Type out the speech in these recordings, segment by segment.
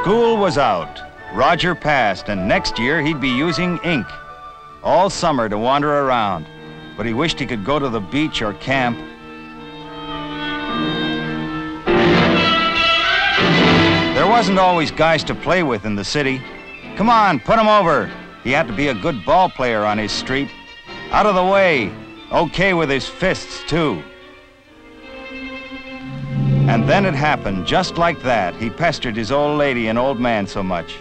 School was out. Roger passed, and next year he'd be using ink all summer to wander around. But he wished he could go to the beach or camp. There wasn't always guys to play with in the city. Come on, put him over. He had to be a good ball player on his street. Out of the way. Okay with his fists, too. And then it happened, just like that. He pestered his old lady and old man so much.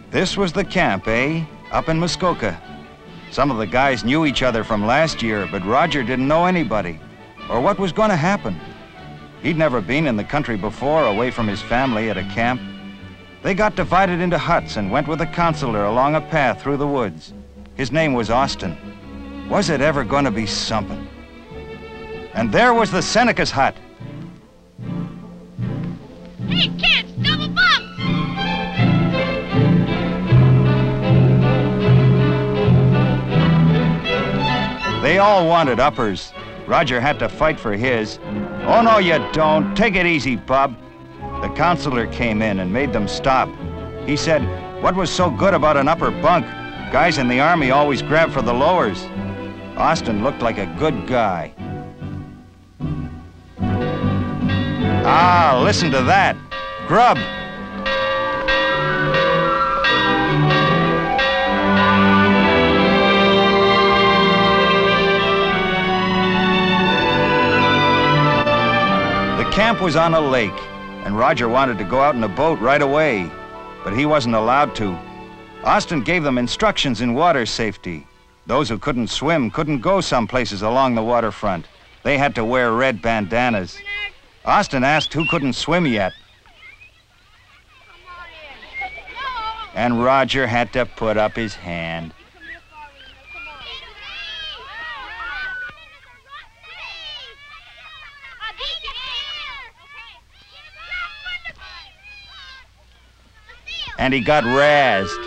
This was the camp, eh? Up in Muskoka. Some of the guys knew each other from last year, but Roger didn't know anybody, or what was going to happen. He'd never been in the country before, away from his family at a camp. They got divided into huts and went with a counselor along a path through the woods. His name was Austin. Was it ever going to be something? And there was the Seneca's hut. Hey, kids, double bump! They all wanted uppers. Roger had to fight for his. Oh, no, you don't. Take it easy, bub. The counselor came in and made them stop. He said, what was so good about an upper bunk? Guys in the Army always grab for the lowers. Austin looked like a good guy. Ah, listen to that. Grub. The camp was on a lake, and Roger wanted to go out in a boat right away, but he wasn't allowed to. Austin gave them instructions in water safety. Those who couldn't swim couldn't go some places along the waterfront. They had to wear red bandanas. Austin asked who couldn't swim yet. And Roger had to put up his hand. And he got razzed.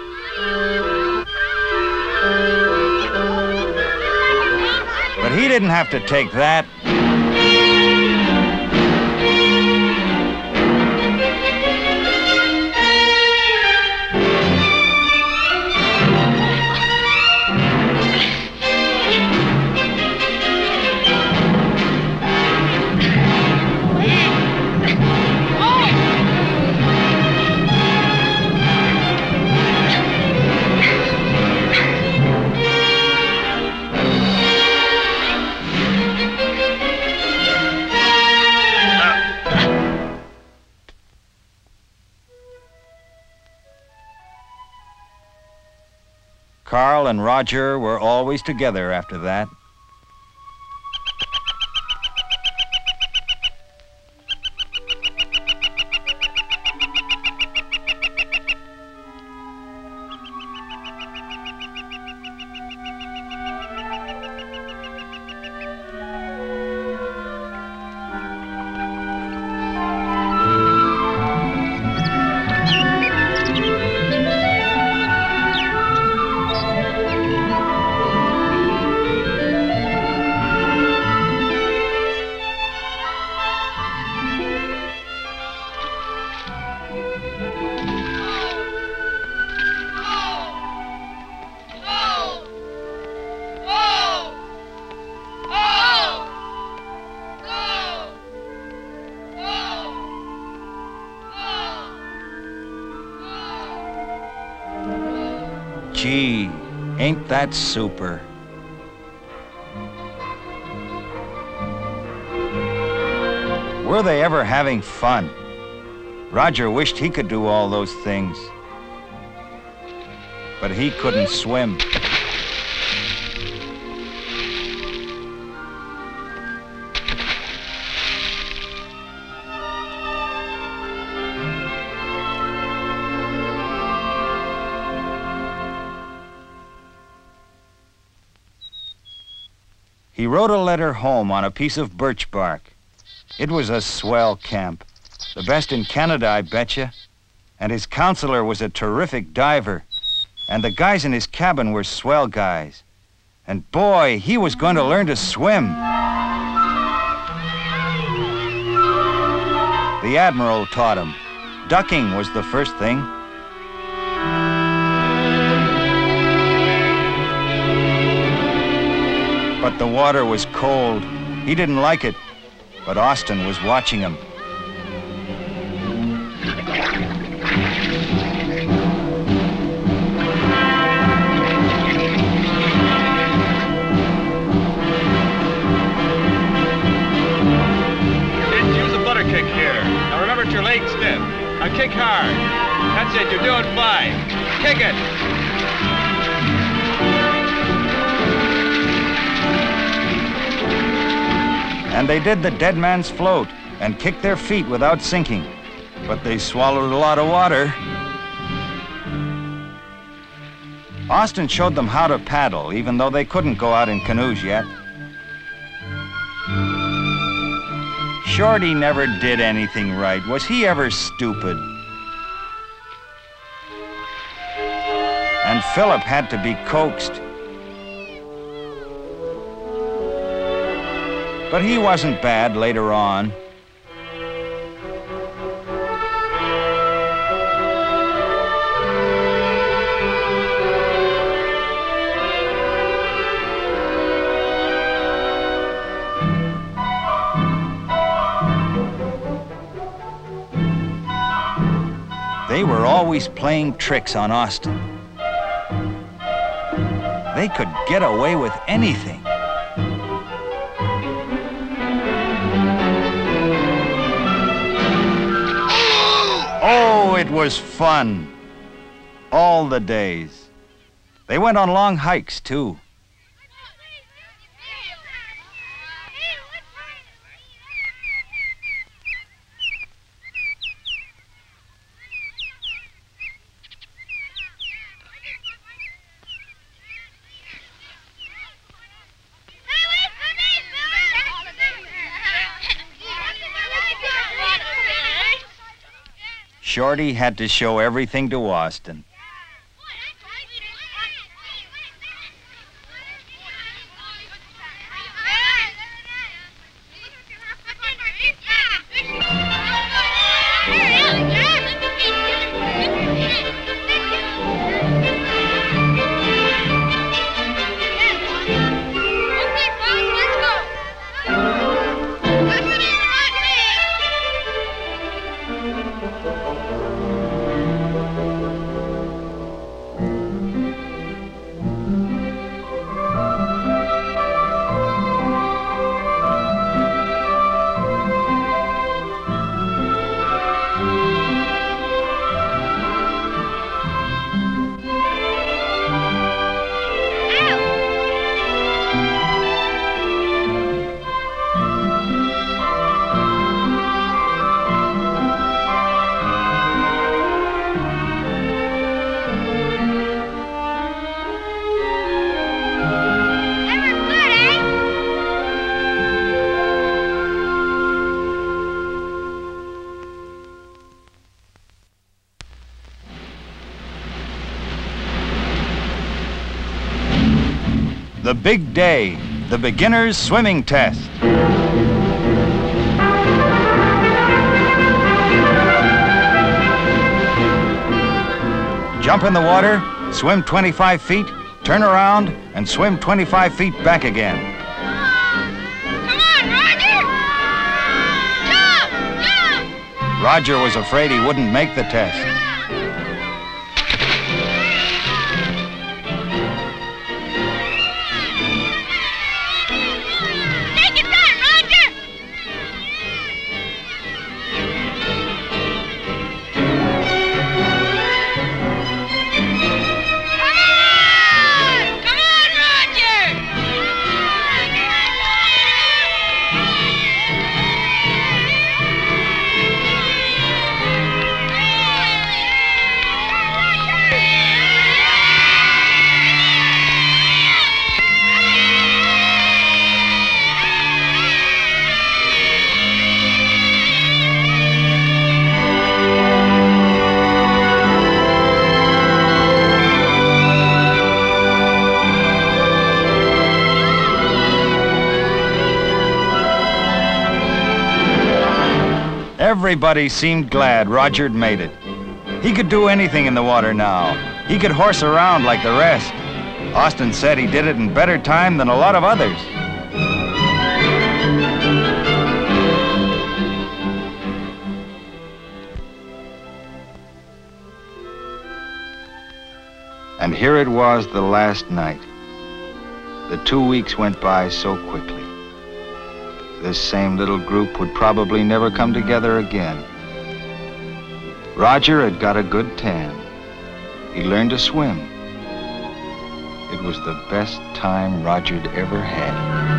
But he didn't have to take that. Carl and Roger were always together after that. Gee, ain't that super? Were they ever having fun? Roger wished he could do all those things, but he couldn't swim. He wrote a letter home on a piece of birch bark. It was a swell camp. The best in Canada, I betcha. And his counselor was a terrific diver. And the guys in his cabin were swell guys. And boy, he was going to learn to swim. The Admiral taught him. Ducking was the first thing. But the water was cold. He didn't like it, but Austin was watching him. Kids, use a butter kick here. Now remember your legs stiff. Now kick hard. That's it, you're doing fine. Kick it. And they did the dead man's float and kicked their feet without sinking. But they swallowed a lot of water. Austin showed them how to paddle, even though they couldn't go out in canoes yet. Shorty never did anything right. Was he ever stupid? And Philip had to be coaxed. But he wasn't bad later on. They were always playing tricks on Austin. They could get away with anything. Oh, it was fun. All the days. They went on long hikes, too. Shorty had to show everything to Austin. The big day, the beginner's swimming test. Jump in the water, swim 25 feet, turn around, and swim 25 feet back again. Come on, Roger! Jump! Jump! Roger was afraid he wouldn't make the test. Everybody seemed glad Roger'd made it. He could do anything in the water now. He could horse around like the rest. Austin said he did it in better time than a lot of others. And here it was the last night. The 2 weeks went by so quickly. This same little group would probably never come together again. Roger had got a good tan. He learned to swim. It was the best time Roger'd ever had.